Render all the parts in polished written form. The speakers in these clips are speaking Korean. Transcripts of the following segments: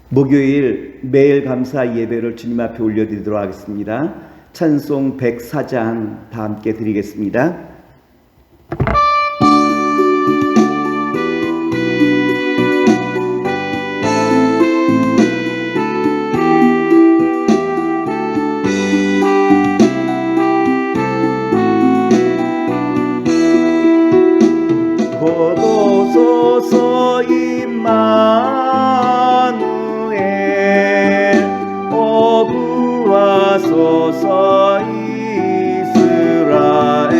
목요일 매일 감사 예배를 주님 앞에 올려드리도록 하겠습니다. 찬송 104장 다 함께 드리겠습니다. 고도소서 임마누엘 구하소서 이스라엘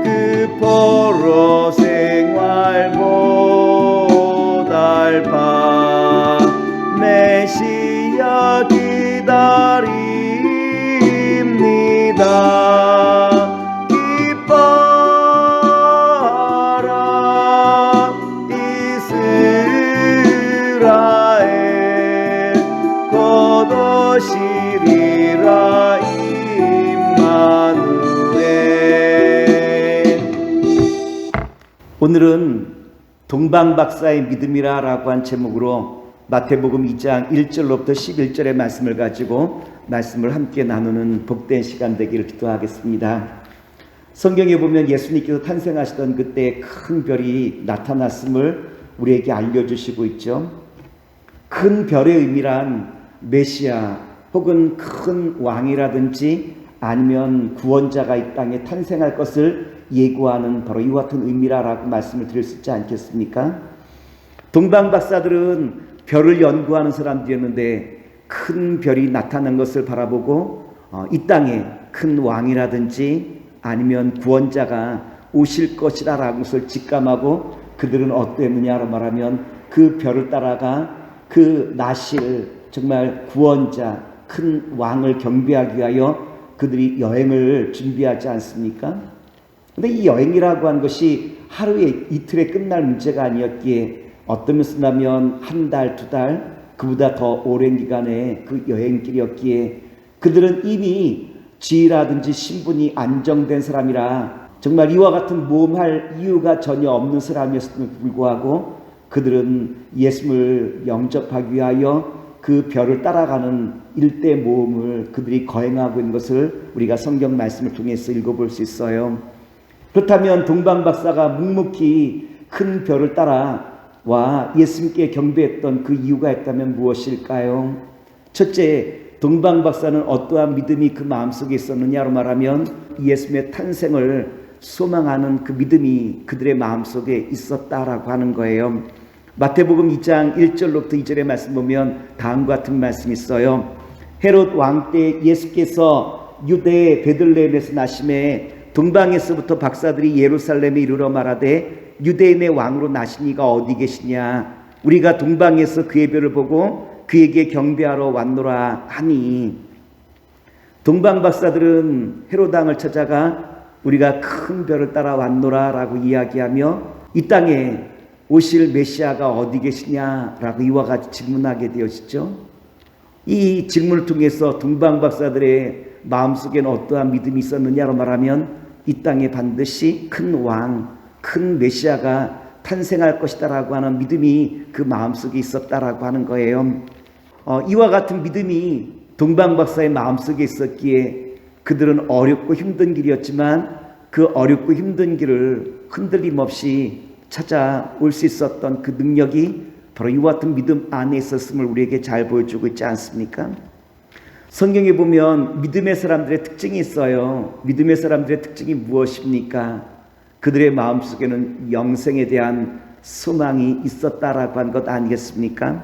그 포로 생활 보달파 메시아 기다립니다. 기뻐라 이스라엘 곧 오시리라 임마누엘. 오늘은 동방박사의 믿음이라 라고 한 제목으로 마태복음 2장 1절로부터 11절의 말씀을 가지고 말씀을 함께 나누는 복된 시간 되기를 기도하겠습니다. 성경에 보면 예수님께서 탄생하시던 그때 큰 별이 나타났음을 우리에게 알려주시고 있죠. 큰 별의 의미란 메시아 혹은 큰 왕이라든지 아니면 구원자가 이 땅에 탄생할 것을 예고하는 바로 이와 같은 의미라고 말씀을 드릴 수 있지 않겠습니까? 동방박사들은 별을 연구하는 사람들이었는데 큰 별이 나타난 것을 바라보고 이 땅에 큰 왕이라든지 아니면 구원자가 오실 것이라는 것을 직감하고 그들은 어땠느냐로 말하면 그 별을 따라가 그 나실 정말 구원자 큰 왕을 경배하기 위하여 그들이 여행을 준비하지 않습니까? 근데 이 여행이라고 한 것이 하루에 이틀에 끝날 문제가 아니었기에 어떤 면에서 보면 한 달, 두 달 그보다 더 오랜 기간의 그 여행길이었기에 그들은 이미 지위라든지 신분이 안정된 사람이라 정말 이와 같은 모험할 이유가 전혀 없는 사람이었음에도 불구하고 그들은 예수님을 영접하기 위하여 그 별을 따라가는 일대 모험을 그들이 거행하고 있는 것을 우리가 성경 말씀을 통해서 읽어볼 수 있어요. 그렇다면 동방박사가 묵묵히 큰 별을 따라와 예수님께 경배했던 그 이유가 있다면 무엇일까요? 첫째, 동방박사는 어떠한 믿음이 그 마음속에 있었느냐로 말하면 예수님의 탄생을 소망하는 그 믿음이 그들의 마음속에 있었다라고 하는 거예요. 마태복음 2장 1절로부터 2절의 말씀 보면 다음과 같은 말씀이 있어요. 헤롯 왕 때 예수께서 유대 베들레헴에서 나심에 동방에서부터 박사들이 예루살렘에 이르러 말하되 유대인의 왕으로 나신 이가 어디 계시냐? 우리가 동방에서 그의 별을 보고 그에게 경배하러 왔노라 하니. 동방 박사들은 헤롯 왕을 찾아가 우리가 큰 별을 따라 왔노라 라고 이야기하며 이 땅에 오실 메시아가 어디 계시냐라고 이와 같이 질문하게 되어지죠. 이 질문을 통해서 동방 박사들의 마음속에는 어떠한 믿음이 있었느냐로 말하면 이 땅에 반드시 큰 왕, 큰 메시아가 탄생할 것이다라고 하는 믿음이 그 마음속에 있었다라고 하는 거예요. 이와 같은 믿음이 동방박사의 마음속에 있었기에 그들은 어렵고 힘든 길이었지만 그 어렵고 힘든 길을 흔들림 없이 찾아올 수 있었던 그 능력이 바로 이와 같은 믿음 안에 있었음을 우리에게 잘 보여주고 있지 않습니까? 성경에 보면 믿음의 사람들의 특징이 있어요. 믿음의 사람들의 특징이 무엇입니까? 그들의 마음속에는 영생에 대한 소망이 있었다라고 한 것 아니겠습니까?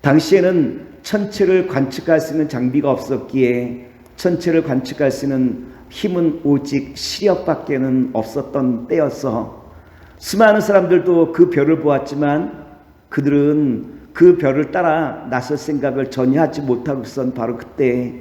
당시에는 천체를 관측할 수 있는 장비가 없었기에 천체를 관측할 수 있는 힘은 오직 시력밖에는 없었던 때여서 수많은 사람들도 그 별을 보았지만 그들은 그 별을 따라 나설 생각을 전혀 하지 못하고 있었던 바로 그때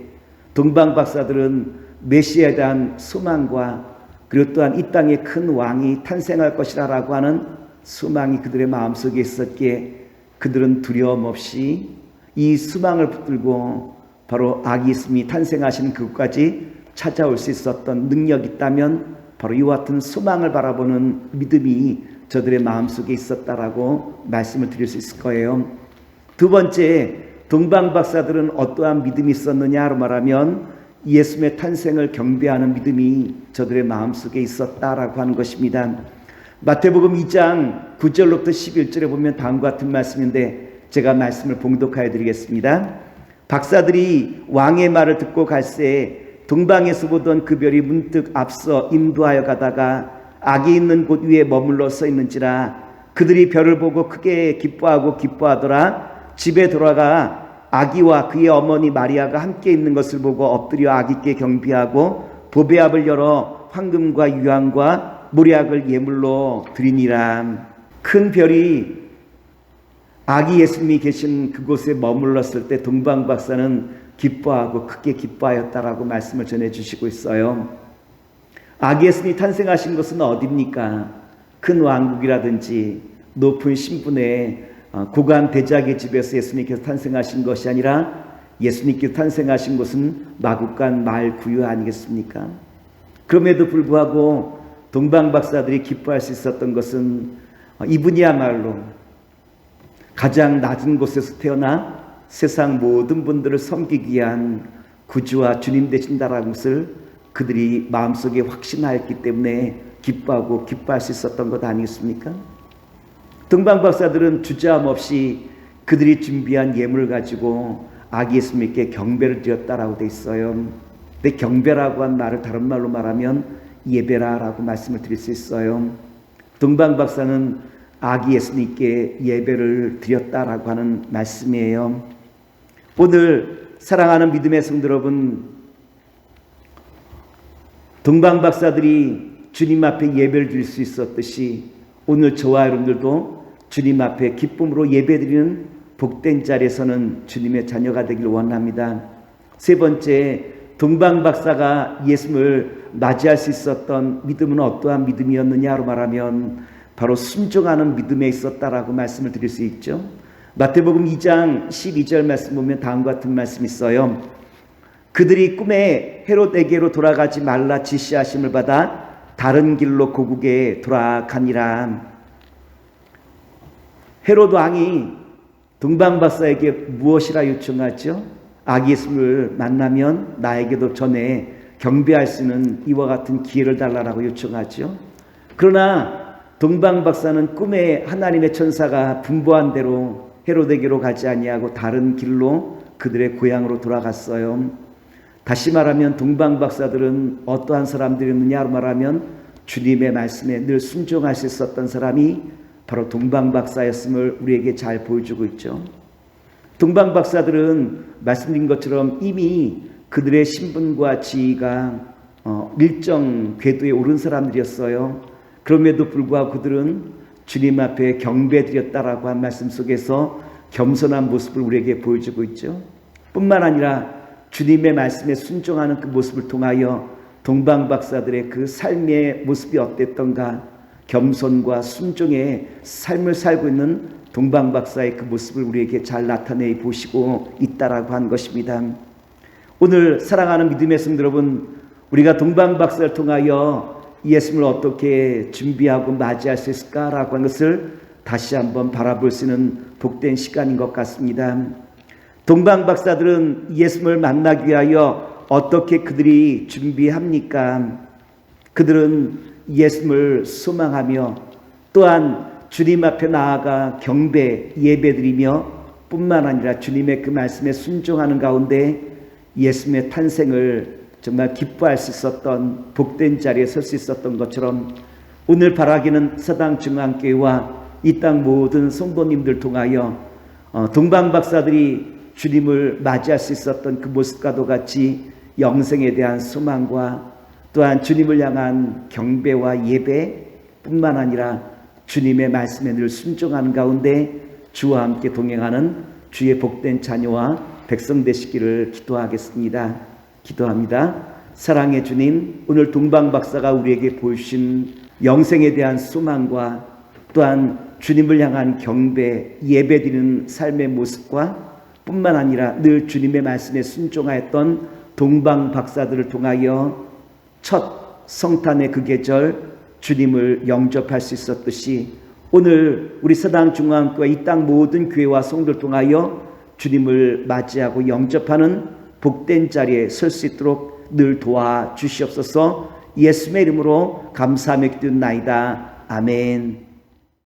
동방박사들은 메시아에 대한 소망과 그리고 또한 이 땅에 큰 왕이 탄생할 것이라고 하는 소망이 그들의 마음속에 있었기에 그들은 두려움 없이 이 소망을 붙들고 바로 아기 예수님이 탄생하시는 그곳까지 찾아올 수 있었던 능력이 있다면 바로 이와 같은 소망을 바라보는 믿음이 저들의 마음속에 있었다라고 말씀을 드릴 수 있을 거예요. 두 번째, 동방 박사들은 어떠한 믿음이 있었느냐로 말하면 예수님의 탄생을 경배하는 믿음이 저들의 마음속에 있었다라고 하는 것입니다. 마태복음 2장 9절로부터 11절에 보면 다음과 같은 말씀인데 제가 말씀을 봉독하여 드리겠습니다. 박사들이 왕의 말을 듣고 갈새 동방에서 보던 그 별이 문득 앞서 인도하여 가다가 악이 있는 곳 위에 머물러 서 있는지라 그들이 별을 보고 크게 기뻐하더라. 집에 돌아가 아기와 그의 어머니 마리아가 함께 있는 것을 보고 엎드려 아기께 경배하고 보배압을 열어 황금과 유황과 모략을 예물로 드리니라. 큰 별이 아기 예수님이 계신 그곳에 머물렀을 때 동방 박사는 기뻐하고 크게 기뻐하였다라고 말씀을 전해주시고 있어요. 아기 예수님이 탄생하신 것은 어디입니까? 큰 왕국이라든지 높은 신분의 고관 대작의 집에서 예수님께서 탄생하신 것이 아니라 예수님께서 탄생하신 곳은 마국간 마을 구유 아니겠습니까? 그럼에도 불구하고 동방 박사들이 기뻐할 수 있었던 것은 이분이야말로 가장 낮은 곳에서 태어나 세상 모든 분들을 섬기기 위한 구주와 주님 되신다라는 것을 그들이 마음속에 확신하였기 때문에 기뻐하고 기뻐할 수 있었던 것 아니겠습니까? 동방 박사들은 주저함 없이 그들이 준비한 예물을 가지고 아기 예수님께 경배를 드렸다라고 되어 있어요. 근데 경배라고 한 말을 다른 말로 말하면 예배라라고 말씀을 드릴 수 있어요. 동방 박사는 아기 예수님께 예배를 드렸다라고 하는 말씀이에요. 오늘 사랑하는 믿음의 성도 여러분, 동방 박사들이 주님 앞에 예배를 드릴 수 있었듯이 오늘 저와 여러분들도 주님 앞에 기쁨으로 예배드리는 복된 자리에서는 주님의 자녀가 되길 원합니다. 세 번째, 동방 박사가 예수님을 맞이할 수 있었던 믿음은 어떠한 믿음이었느냐로 말하면 바로 순종하는 믿음에 있었다라고 말씀을 드릴 수 있죠. 마태복음 2장 12절 말씀 보면 다음과 같은 말씀이 있어요. 그들이 꿈에 헤롯에게로 돌아가지 말라 지시하심을 받아 다른 길로 고국에 돌아가니라. 헤롯 왕이 동방 박사에게 무엇이라 요청하죠? 아기 예수를 만나면 나에게도 전에 경배할 수 있는 이와 같은 기회를 달라고 요청하죠. 그러나 동방 박사는 꿈에 하나님의 천사가 분부한 대로 헤롯에게로 가지 아니하고 다른 길로 그들의 고향으로 돌아갔어요. 다시 말하면 동방 박사들은 어떠한 사람들이었느냐로 말하면 주님의 말씀에 늘 순종할 수 있었던 사람이 바로 동방 박사였음을 우리에게 잘 보여주고 있죠. 동방 박사들은 말씀드린 것처럼 이미 그들의 신분과 지위가 일정 궤도에 오른 사람들이었어요. 그럼에도 불구하고 그들은 주님 앞에 경배드렸다라고 한 말씀 속에서 겸손한 모습을 우리에게 보여주고 있죠. 뿐만 아니라 주님의 말씀에 순종하는 그 모습을 통하여 동방 박사들의 그 삶의 모습이 어땠던가, 겸손과 순종의 삶을 살고 있는 동방 박사의 그 모습을 우리에게 잘 나타내 보시고 있다라고 한 것입니다. 오늘 사랑하는 믿음의 성도 여러분, 우리가 동방 박사를 통하여 예수님을 어떻게 준비하고 맞이할 수 있을까라고 하는 것을 다시 한번 바라볼 수 있는 복된 시간인 것 같습니다. 동방 박사들은 예수님을 만나기 위하여 어떻게 그들이 준비합니까? 그들은 예수님을 소망하며 또한 주님 앞에 나아가 경배, 예배드리며 뿐만 아니라 주님의 그 말씀에 순종하는 가운데 예수님의 탄생을 정말 기뻐할 수 있었던 복된 자리에 설 수 있었던 것처럼 오늘 바라기는 서당중앙교회와 이 땅 모든 성도님들 통하여 동방 박사들이 주님을 맞이할 수 있었던 그 모습과도 같이 영생에 대한 소망과 또한 주님을 향한 경배와 예배 뿐만 아니라 주님의 말씀에 늘 순종하는 가운데 주와 함께 동행하는 주의 복된 자녀와 백성 되시기를 기도하겠습니다. 기도합니다. 사랑의 주님, 오늘 동방 박사가 우리에게 보여주신 영생에 대한 소망과 또한 주님을 향한 경배, 예배드리는 삶의 모습과 뿐만 아니라 늘 주님의 말씀에 순종하였던 동방 박사들을 통하여 첫 성탄의 그 계절 주님을 영접할 수 있었듯이 오늘 우리 서당중앙교회 이 땅 모든 교회와 성도를 통하여 주님을 맞이하고 영접하는 복된 자리에 설 수 있도록 늘 도와주시옵소서. 예수의 이름으로 감사하며 기도나이다. 아멘.